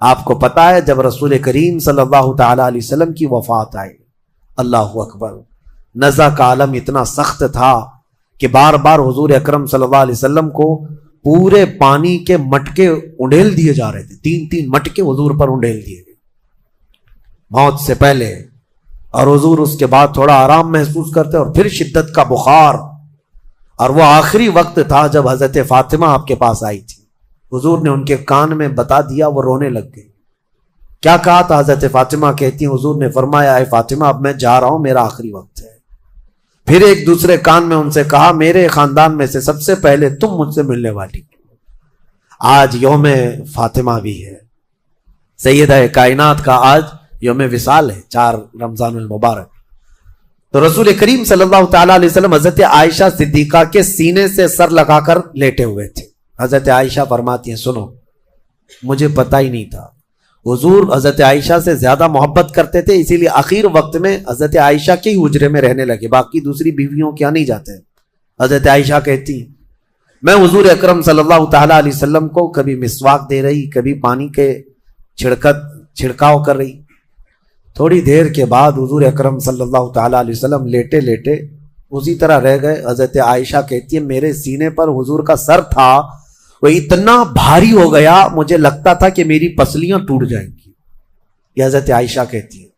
آپ کو پتا ہے جب رسول کریم صلی اللہ تعالی علیہ وسلم کی وفات آئی، اللہ اکبر، نزع کا عالم اتنا سخت تھا کہ بار بار حضور اکرم صلی اللہ علیہ وسلم کو پورے پانی کے مٹکے انڈیل دیے جا رہے تھے، 3 مٹکے حضور پر انڈیل دیے گئے موت سے پہلے، اور حضور اس کے بعد تھوڑا آرام محسوس کرتے اور پھر شدت کا بخار، اور وہ آخری وقت تھا جب حضرت فاطمہ آپ کے پاس آئی تھی، حضور نے ان کے کان میں بتا دیا، وہ رونے لگ گئی۔ کیا کہا تھا؟ حضرت فاطمہ کہتی ہیں حضور نے فرمایا اے فاطمہ اب میں جا رہا ہوں، میرا آخری وقت ہے۔ پھر ایک دوسرے کان میں ان سے کہا میرے خاندان میں سے سب سے پہلے تم مجھ سے ملنے والی۔ آج یوم فاطمہ بھی ہے، سیدہ کائنات کا آج یوم وصال ہے، 4 رمضان المبارک۔ تو رسول کریم صلی اللہ تعالیٰ علیہ وسلم حضرت عائشہ صدیقہ کے سینے سے سر لگا کر لیٹے ہوئے تھے۔ حضرت عائشہ فرماتی ہیں سنو، مجھے پتہ ہی نہیں تھا، حضور حضرت عائشہ سے زیادہ محبت کرتے تھے، اسی لیے آخر وقت میں حضرت عائشہ کے ہی حجرے میں رہنے لگے، باقی دوسری بیویوں کیا نہیں جاتے۔ حضرت عائشہ کہتی ہیں میں حضور اکرم صلی اللہ تعالیٰ علیہ وسلم کو کبھی مسواک دے رہی، کبھی پانی کے چھڑکاؤ کر رہی۔ تھوڑی دیر کے بعد حضور اکرم صلی اللہ تعالیٰ علیہ وسلم لیٹے لیٹے اسی طرح رہ گئے۔ حضرت عائشہ کہتی ہے میرے سینے پر حضور کا سر تھا، وہ اتنا بھاری ہو گیا مجھے لگتا تھا کہ میری پسلیاں ٹوٹ جائیں گی۔ یہ حضرت عائشہ کہتی ہے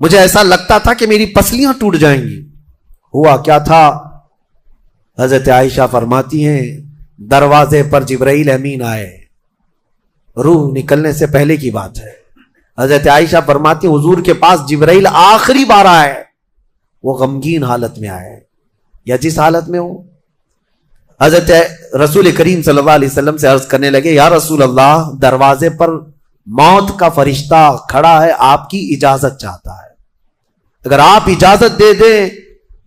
مجھے ایسا لگتا تھا کہ میری پسلیاں ٹوٹ جائیں گی۔ ہوا کیا تھا؟ حضرت عائشہ فرماتی ہیں دروازے پر جبرائیل امین آئے، روح نکلنے سے پہلے کی بات ہے۔ حضرت عائشہ فرماتی ہیں حضور کے پاس جبرائیل آخری بار آئے، وہ غمگین حالت میں آئے یا جس حالت میں ہو۔ حضرت رسول کریم صلی اللہ علیہ وسلم سے عرض کرنے لگے یا رسول اللہ دروازے پر موت کا فرشتہ کھڑا ہے، آپ کی اجازت چاہتا ہے، اگر آپ اجازت دے دیں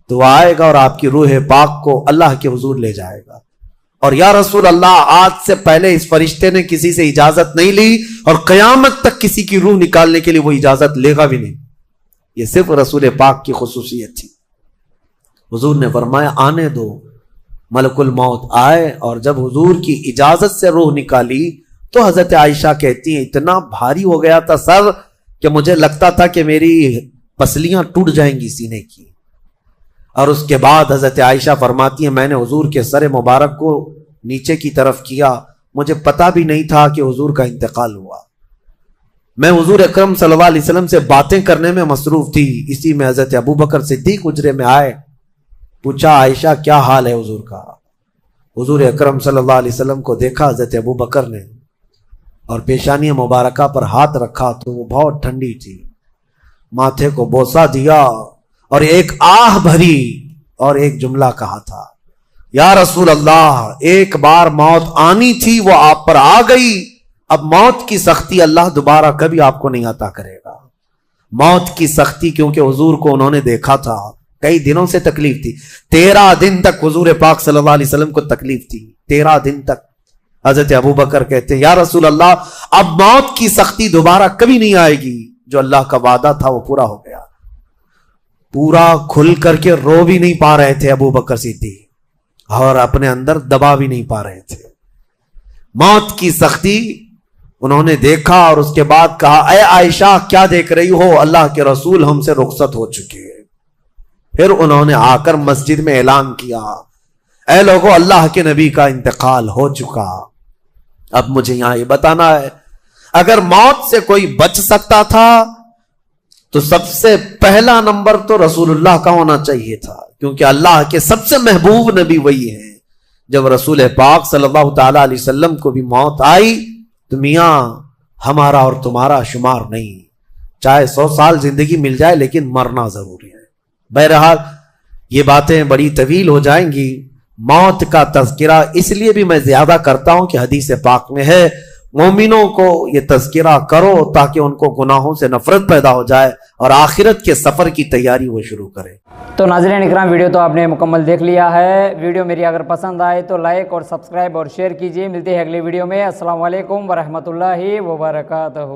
تو آئے گا اور آپ کی روح پاک کو اللہ کے حضور لے جائے گا۔ اور یا رسول اللہ آج سے پہلے اس فرشتے نے کسی سے اجازت نہیں لی اور قیامت تک کسی کی روح نکالنے کے لیے وہ اجازت لے گا بھی نہیں، یہ صرف رسول پاک کی خصوصیت تھی۔ حضور نے فرمایا آنے دو، ملک الموت آئے، اور جب حضور کی اجازت سے روح نکالی تو حضرت عائشہ کہتی ہیں اتنا بھاری ہو گیا تھا سر کہ مجھے لگتا تھا کہ میری پسلیاں ٹوٹ جائیں گی سینے کی۔ اور اس کے بعد حضرت عائشہ فرماتی ہیں میں نے حضور کے سر مبارک کو نیچے کی طرف کیا، مجھے پتا بھی نہیں تھا کہ حضور کا انتقال ہوا۔ میں حضور اکرم صلی اللہ علیہ وسلم سے باتیں کرنے میں مصروف تھی، اسی میں حضرت ابوبکر صدیق حجرے میں آئے، پوچھا عائشہ کیا حال ہے حضور کا؟ حضور اکرم صلی اللہ علیہ وسلم کو دیکھا حضرت ابوبکر نے اور پیشانی مبارکہ پر ہاتھ رکھا تو وہ بہت ٹھنڈی تھی، ماتھے کو بوسہ دیا اور ایک آہ بھری اور ایک جملہ کہا تھا یا رسول اللہ ایک بار موت آنی تھی وہ آپ پر آ گئی، اب موت کی سختی اللہ دوبارہ کبھی آپ کو نہیں عطا کرے گا۔ موت کی سختی کیونکہ حضور کو انہوں نے دیکھا تھا، کئی دنوں سے تکلیف تھی، 13 دن تک حضور پاک صلی اللہ علیہ وسلم کو تکلیف تھی، 13 دن تک۔ حضرت ابوبکر کہتے ہیں یا رسول اللہ اب موت کی سختی دوبارہ کبھی نہیں آئے گی، جو اللہ کا وعدہ تھا وہ پورا ہو گیا۔ پورا کھل کر کے رو بھی نہیں پا رہے تھے ابوبکر صدیق اور اپنے اندر دبا بھی نہیں پا رہے تھے۔ موت کی سختی انہوں نے دیکھا اور اس کے بعد کہا اے عائشہ کیا دیکھ رہی ہو، اللہ کے رسول ہم سے رخصت ہو چکے ہیں۔ پھر انہوں نے آ کر مسجد میں اعلان کیا اے لوگو اللہ کے نبی کا انتقال ہو چکا۔ اب مجھے یہاں یہ بتانا ہے اگر موت سے کوئی بچ سکتا تھا تو سب سے پہلا نمبر تو رسول اللہ کا ہونا چاہیے تھا، کیونکہ اللہ کے سب سے محبوب نبی وہی ہیں۔ جب رسول پاک صلی اللہ تعالیٰ علیہ وسلم کو بھی موت آئی تو میاں ہمارا اور تمہارا شمار نہیں، چاہے 100 سال زندگی مل جائے لیکن مرنا ضروری ہے۔ بہرحال یہ باتیں بڑی طویل ہو جائیں گی، موت کا تذکرہ اس لیے بھی میں زیادہ کرتا ہوں کہ حدیث پاک میں ہے مومنوں کو یہ تذکرہ کرو تاکہ ان کو گناہوں سے نفرت پیدا ہو جائے اور آخرت کے سفر کی تیاری وہ شروع کرے۔ تو ناظرین اکرام ویڈیو تو آپ نے مکمل دیکھ لیا ہے، ویڈیو میری اگر پسند آئے تو لائک اور سبسکرائب اور شیئر کیجیے۔ ملتے ہیں اگلی ویڈیو میں، السلام علیکم ورحمۃ اللہ وبرکاتہ۔